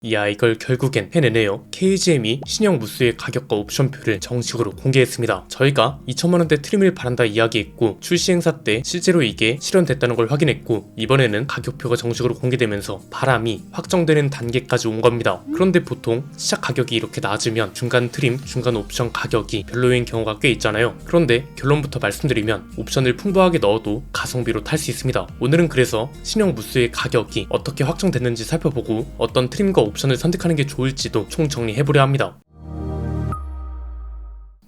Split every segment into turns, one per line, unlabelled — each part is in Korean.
이야, 이걸 결국엔 해내네요. KGM이 신형 무스의 가격과 옵션표를 정식으로 공개했습니다. 저희가 2천만원대 트림을 바란다 이야기했고 출시 행사 때 실제로 이게 실현됐다는 걸 확인했고 이번에는 가격표가 정식으로 공개되면서 바람이 확정되는 단계까지 온 겁니다. 그런데 보통 시작 가격이 이렇게 낮으면 중간 트림, 중간 옵션 가격이 별로인 경우가 꽤 있잖아요. 그런데 결론부터 말씀드리면 옵션을 풍부하게 넣어도 가성비로 탈 수 있습니다. 오늘은 그래서 신형 무스의 가격이 어떻게 확정됐는지 살펴보고 어떤 트림과 옵션을 선택하는 게 좋을지도 총 정리해보려 합니다.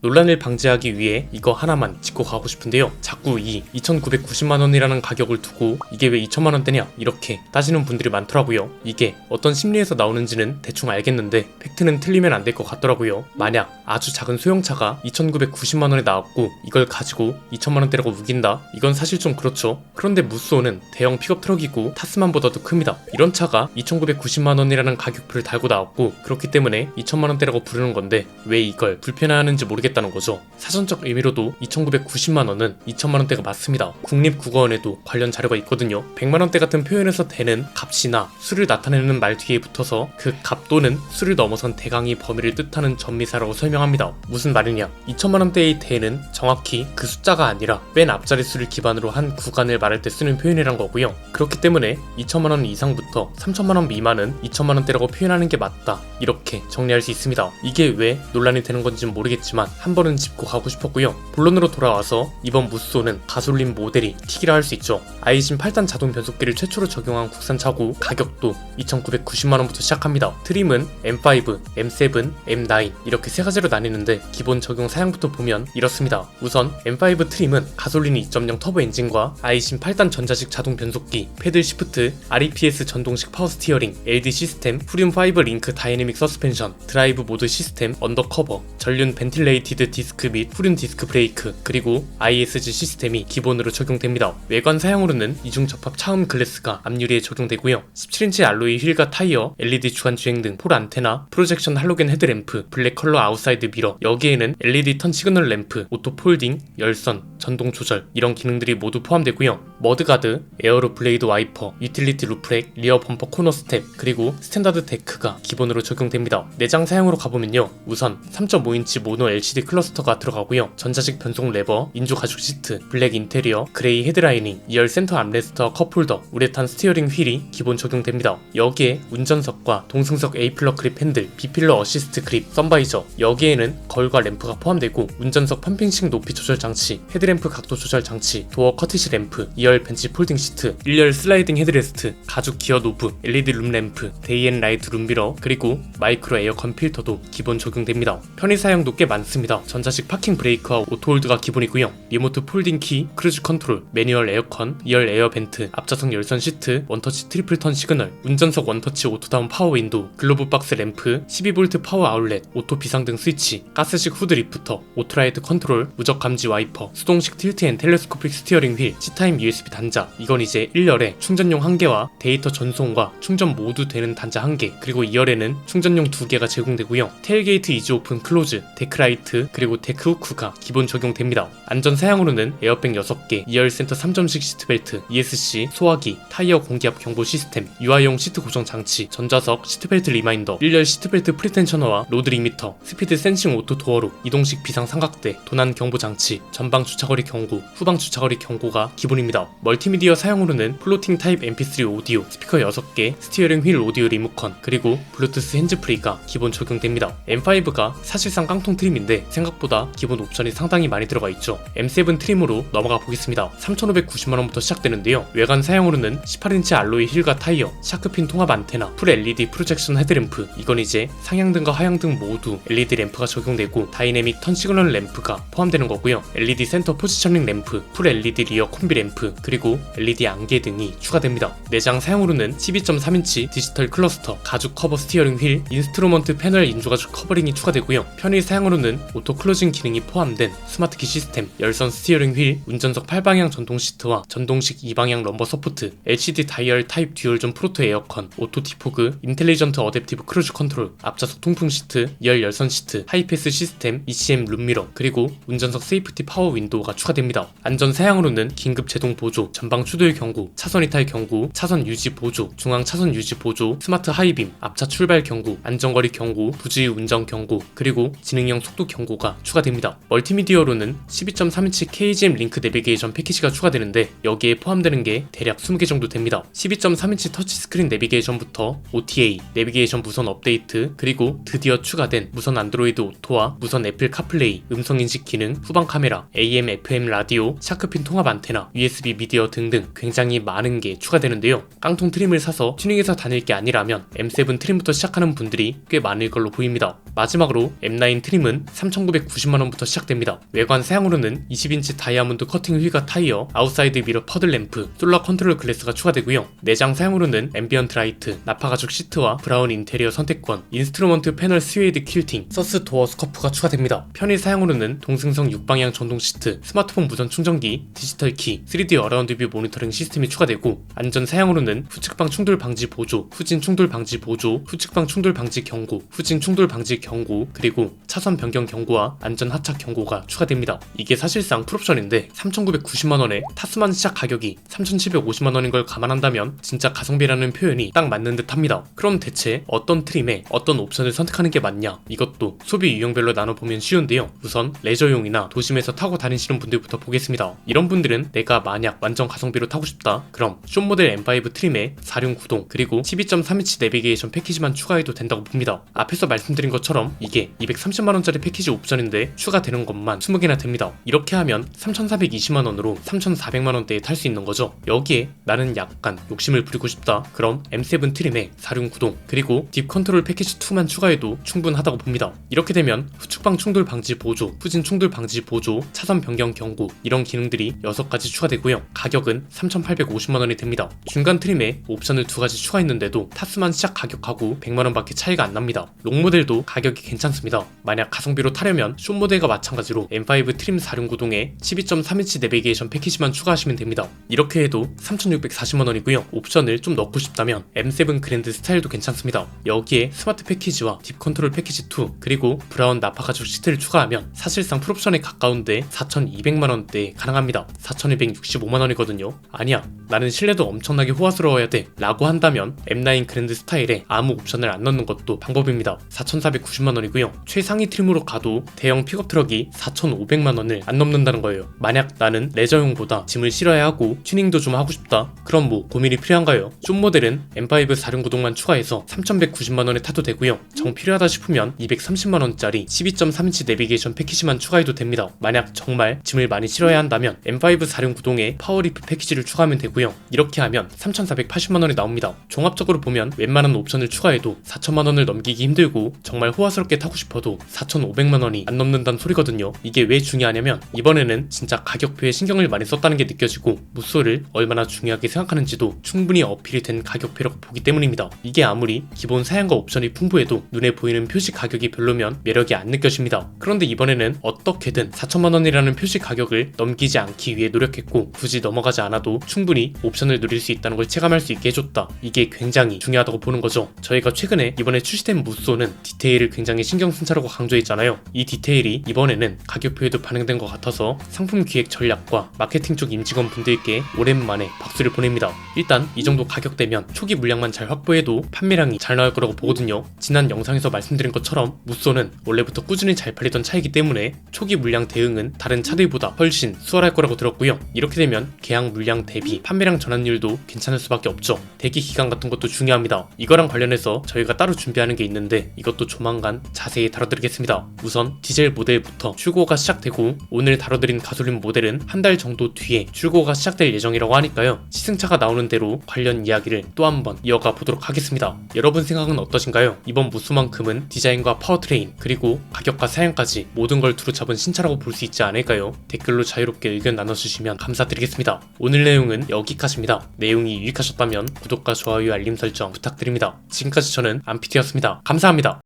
논란을 방지하기 위해 이거 하나만 짚고 가고 싶은데요. 자꾸 이 2,990만원이라는 가격을 두고 이게 왜 2천만원대냐 이렇게 따지는 분들이 많더라고요. 이게 어떤 심리에서 나오는지는 대충 알겠는데 팩트는 틀리면 안 될 것 같더라고요. 만약 아주 작은 소형차가 2,990만원에 나왔고 이걸 가지고 2천만원대라고 우긴다? 이건 사실 좀 그렇죠. 그런데 무쏘는 대형 픽업 트럭이고 타스만보다도 큽니다. 이런 차가 2,990만원이라는 가격표를 달고 나왔고 그렇기 때문에 2천만원대라고 부르는 건데 왜 이걸 불편해하는지 모르겠다는 거죠. 사전적 의미로도 2,990만원은 2천만원대가 맞습니다. 국립국어원에도 관련 자료가 있거든요. 100만원대 같은 표현에서 되는 값이나 수를 나타내는 말 뒤에 붙어서 그 값 또는 수를 넘어선 대강의 범위를 뜻하는 전미사라고 설명합니다. 무슨 말이냐? 2천만원대의 대는 정확히 그 숫자가 아니라 맨 앞자리 수를 기반으로 한 구간을 말할 때 쓰는 표현이란 거고요. 그렇기 때문에 2천만원 이상부터 3천만원 미만은 2천만원대라고 표현하는 게 맞다. 이렇게 정리할 수 있습니다. 이게 왜 논란이 되는 건지는 모르겠지만 한 번은 짚고 가고 싶었고요. 본론으로 돌아와서 이번 무쏘는 가솔린 모델이 킥이라 할 수 있죠. 아이신 8단 자동 변속기를 최초로 적용한 국산차고 가격도 2,990만원부터 시작합니다. 트림은 M5, M7, M9 이렇게 세 가지로 나뉘는데 기본 적용 사양부터 보면 이렇습니다. 우선 M5 트림은 가솔린 2.0 터보 엔진과 아이신 8단 전자식 자동 변속기, 패들 시프트, REPS 전동식 파워 스티어링, LD 시스템, 후륨5 링크 다이내믹 서스펜션, 드라이브 모드 시스템, 언더커버, 전륜 벤틸레이티드 디스크 및 후륜 디스크 브레이크, 그리고 ISG 시스템이 기본으로 적용됩니다. 외관 사양으로는 이중 접합 차음 글래스가 앞유리에 적용되고요. 17인치 알로이 휠과 타이어, LED 주간 주행 등 폴 안테나, 프로젝션 할로겐 헤드램프, 블랙 컬러 아웃사이드 미러, 여기에는 LED 턴 시그널 램프, 오토 폴딩, 열선, 전동 조절 이런 기능들이 모두 포함되고요. 머드가드, 에어로 블레이드 와이퍼, 유틸리티 루프렉, 리어 범퍼 코너 스텝, 그리고 스탠다드 데크가 기본으로 적용됩니다. 내장 사양으로 가보면요. 우선 3.5인치 모노 LCD 클러스터가 들어가고요. 전자식 변속 레버, 인조 가죽 시트, 블랙 인테리어, 그레이 헤드라이닝, 2열 센터 암레스트와 컵홀더, 우레탄 스티어링 휠이 기본 적용됩니다. 여기에 운전석과 동승석 A플러 그립 핸들, B필러 어시스트 그립, 선바이저, 여기에는 거울과 램프가 포함되고 운전석 펌핑식 높이 조절 장치, 헤드램프 각도 조절 장치, 도어 커티시 램프, 2열 벤치 폴딩 시트, 1열 슬라이딩 헤드레스트, 가죽 기어 노브, LED 룸 램프, 데이 앤 라이트 룸미러, 그리고 마이크로 에어컨 필터도 기본 적용됩니다. 편의 사양도 꽤 많습니다. 전자식 파킹 브레이크와 오토홀드가 기본이고요. 리모트 폴딩 키, 크루즈 컨트롤, 매뉴얼 에어컨, 2열 에어 벤트, 앞좌석 열선 시트, 원터치 트리플 턴 시그널, 운전석 원터치 오토다운 파워 윈도우, 글로브 박스 램프, 12V 파워 아울렛, 오토 비상등 스위치, 가스식 후드 리프터, 오토라이트 컨트롤, 무적 감지 와이퍼, 수동식 틸트 앤 텔레스코픽 스티어링 휠, C타임 USB 단자. 이건 이제 1열에 충전용 1개와 데이터 전송과 충전 모두 되는 단자 1개, 그리고 2열에는 충전용 2개가 제공되고요. 테일게이트 이즈 오픈 클로즈, 데크라이트, 그리고 데크 후크가 기본 적용됩니다. 안전 사양으로는 에어백 6개, 2열 센터 3점식 시트벨트, ESC, 소화기, 타이어 공기압 경보 시스템, 유아용 시트 고정 장치, 전자석, 시트벨트 리마인더, 1열 시트벨트 프리텐셔너와 로드 리미터, 스피드 센싱 오토 도어룩, 이동식 비상 삼각대, 도난 경보 장치, 전방 주차거리 경고, 후방 주차거리 경고가 기본입니다. 멀티미디어 사용으로는 플로팅 타입 MP3 오디오, 스피커 6개, 스티어링 휠 오디오 리모컨, 그리고 블루투스 핸즈프리가 기본 적용됩니다. M5가 사실상 깡통 트림인데 생각보다 기본 옵션이 상당히 많이 들어가 있죠. M7 트림으로 넘어가 보겠습니다. 3,590만원부터 시작되는데요. 외관 사양으로는 18인치 알로이 휠과 타이어, 샤크핀 통합 안테나, 풀 LED 프로젝션 헤드램프, 이건 이제 상향등과 하향등 모두 LED 램프가 적용되고 다이내믹 턴 시그널 램프가 포함되는 거고요. LED 센터 포지셔닝 램프, 풀 LED 리어 콤비 램프, 그리고 LED 안개 등이 추가됩니다. 내장 사양으로는 12.3인치 디지털 클러스터, 가죽 커버 스티어링 휠, 인스트루먼트 패널 인조 가죽 커버링이 추가되고요. 편의 사양으로는 오토 클로징 기능이 포함된 스마트키 시스템, 열선 스티어링 휠, 운전석 8방향 전동 시트와 전동식 2방향 럼버 서포트, LCD 다이얼 타입 듀얼존 프로토 에어컨, 오토 디포그, 인텔리전트 어댑티브 크루즈 컨트롤, 앞좌석 통풍 시트, 2열 열선 시트, 하이패스 시스템, ECM 룸미러, 그리고 운전석 세이프티 파워 윈도우가 추가됩니다. 안전 사양으로는 긴급 제동 보조, 전방 추돌 경고, 차선 이탈 경고, 차선 유지 보조, 중앙 차선 유지 보조, 스마트 하이빔, 앞차 출발 경고, 안전거리 경고, 부주의 운전 경고, 그리고 지능형 속도 경고가 추가됩니다. 멀티미디어로는 12.3인치 KGM 링크 내비게이션 패키지가 추가되는데 여기에 포함되는 게 대략 20개 정도 됩니다. 12.3인치 터치스크린 내비게이션부터 OTA, 내비게이션 무선 업데이트, 그리고 드디어 추가된 무선 안드로이드 오토와 무선 애플 카플레이, 음성인식 기능, 후방 카메라, AM, FM 라디오, 샤크핀 통합 안테나, USB 미디어 등등 굉장히 많은 게 추가되는데요. 깡통 트림을 사서 튜닝해서 다닐 게 아니라면 M7 트림부터 시작하는 분들이 꽤 많을 걸로 보입니다. 마지막으로 M9 트림은 3,990만원부터 시작됩니다. 외관 사양으로는 20인치 다이아몬드 커팅 휠과 타이어, 아웃사이드 미러 퍼들 램프, 솔라 컨트롤 글래스가 추가되고요. 내장 사양으로는 앰비언트 라이트, 나파 가죽 시트와 브라운 인테리어 선택권, 인스트루먼트 패널 스웨이드 퀼팅, 서스 도어 스커프가 추가됩니다. 편의 사양으로는 동승성 6방향 전동 시트, 스마트폰 무선 충전기, 디지털 키, 3D 어라운드 뷰 모니터링 시스템이 추가되고, 안전 사양으로는 후측방 충돌 방지 보조, 후진 충돌 방지 보조, 후측방 충돌 방지 경고, 후진 충돌 방지 경고, 그리고 차선 변경 경고와 안전 하차 경고가 추가됩니다. 이게 사실상 풀옵션인데 3,990만원에 타스만 시작 가격이 3,750만원인 걸 감안한다면 진짜 가성비라는 표현이 딱 맞는 듯 합니다. 그럼 대체 어떤 트림에 어떤 옵션을 선택하는 게 맞냐? 이것도 소비 유형별로 나눠보면 쉬운데요. 우선 레저용이나 도심에서 타고 다니시는 분들부터 보겠습니다. 이런 분들은 내가 만약 완전 가성비로 타고 싶다, 그럼 숏 모델 M5 트림에 4륜9동 그리고 12.3인치 내비게이션 패키지만 추가해도 된다고 봅니다. 앞에서 말씀드린 것처럼 이게 230만원짜리 패키지 옵션인데 추가되는 것만 20개나 됩니다. 이렇게 하면 3,420만원으로 3,400만원대에 탈 수 있는 거죠. 여기에 나는 약간 욕심을 부리고 싶다, 그럼 M7 트림에 4륜9동 그리고 딥 컨트롤 패키지 2만 추가해도 충분하다고 봅니다. 이렇게 되면 후측방 충돌 방지 보조, 후진 충돌 방지 보조, 차선 변경 경고 이런 기능들이 6가지 추가되고요. 가격은 3,850만원이 됩니다. 중간 트림에 옵션을 2가지 추가했는데도 타스만 시작 가격하고 100만원 밖에 차이가 안 납니다. 롱 모델도 가격이 괜찮습니다. 만약 가성비로 타려면 숏 모델과 마찬가지로 M5 트림 4륜9동에 12.3인치 내비게이션 패키지만 추가하시면 됩니다. 이렇게 해도 3,640만원이고요. 옵션을 좀 넣고 싶다면 M7 그랜드 스타일도 괜찮습니다. 여기에 스마트 패키지와 딥 컨트롤 패키지 2 그리고 브라운 나파 가죽 시트를 추가하면 사실상 풀옵션에 가까운데 4,200만원대에 가능합니다. 4,265만원이거든요. 아니야, 나는 실내도 엄청나게 호화스러워야 돼 라고 한다면 M9 그랜드 스타일에 아무 옵션을 안 넣는 것도 방법입니다. 4,490만원이고요. 최상위 트림으로 가도 대형 픽업 트럭이 4,500만원을 안 넘는다는 거예요. 만약 나는 레저용보다 짐을 실어야 하고 튜닝도 좀 하고 싶다, 그럼 뭐 고민이 필요한가요? 숏 모델은 M5 4륜9동만 추가해서 3,190만원에 타도 되고요. 정 필요하다 싶으면 230만원짜리 12.3인치 내비게이션 패키지만 추가해도 됩니다. 만약 정말 짐을 많이 실어야 한다면 M5 4륜9동에 파워리프 패키지를 추가하면 되고요. 이렇게 하면 3,480만원이 나옵니다. 종합적으로 보면 웬만한 옵션을 추가해도 4천만원을 넘기기 힘들고 정말 호화스럽게 타고 싶어도 4,500만원이 안 넘는다는 소리거든요. 이게 왜 중요하냐면 이번에는 진짜 가격표에 신경을 많이 썼다는 게 느껴지고 무쏘를 얼마나 중요하게 생각하는지도 충분히 어필이 된 가격표라고 보기 때문입니다. 이게 아무리 기본 사양과 옵션이 풍부해도 눈에 보이는 표시 가격이 별로면 매력이 안 느껴집니다. 그런데 이번에는 어떻게든 4천만원이라는 표시 가격을 넘기지 않기 위해 노력했고 굳이 넘어가지 않아도 충분히 옵션을 누릴 수 있다는 걸 체감할 수 있게 해줬다. 이게 굉장히 중요하다고 보는 거죠. 저희가 최근에 이번에 출시된 무쏘는 디테일을 굉장히 신경 쓴 차라고 강조했잖아요. 이 디테일이 이번에는 가격표에도 반영된 것 같아서 상품 기획 전략과 마케팅 쪽 임직원 분들께 오랜만에 박수를 보냅니다. 일단 이 정도 가격대면 초기 물량만 잘 확보해도 판매량이 잘 나올 거라고 보거든요. 지난 영상에서 말씀드린 것처럼 무쏘는 원래부터 꾸준히 잘 팔리던 차이기 때문에 초기 물량 대응은 다른 차들보다 훨씬 수월할 거라고 들었고요. 이렇게 되면 계약 물량 대비 판매량 전환율도 괜찮을 수밖에 없죠. 대기 기간 같은 것도 중요합니다. 이거랑 관련해서 저희가 따로 준비하는 게 있는데 이것도 조만간 자세히 다뤄드리겠습니다. 우선 디젤 모델부터 출고가 시작되고 오늘 다뤄드린 가솔린 모델은 한 달 정도 뒤에 출고가 시작될 예정이라고 하니까요. 시승차가 나오는 대로 관련 이야기를 또 한번 이어가 보도록 하겠습니다. 여러분 생각은 어떠신가요? 이번 무쏘만큼은 디자인과 파워트레인 그리고 가격과 사양까지 모든 걸 두루잡은 신차라고 볼 수 있지 않을까요? 댓글로 자유롭게 의견 나눠주시면 감사드리겠습니다. 오늘 내용은 여기까지입니다. 내용이 유익하셨다면 구독과 좋아요 알림 설정 부탁드립니다. 지금까지 저는 안피디였습니다. 감사합니다.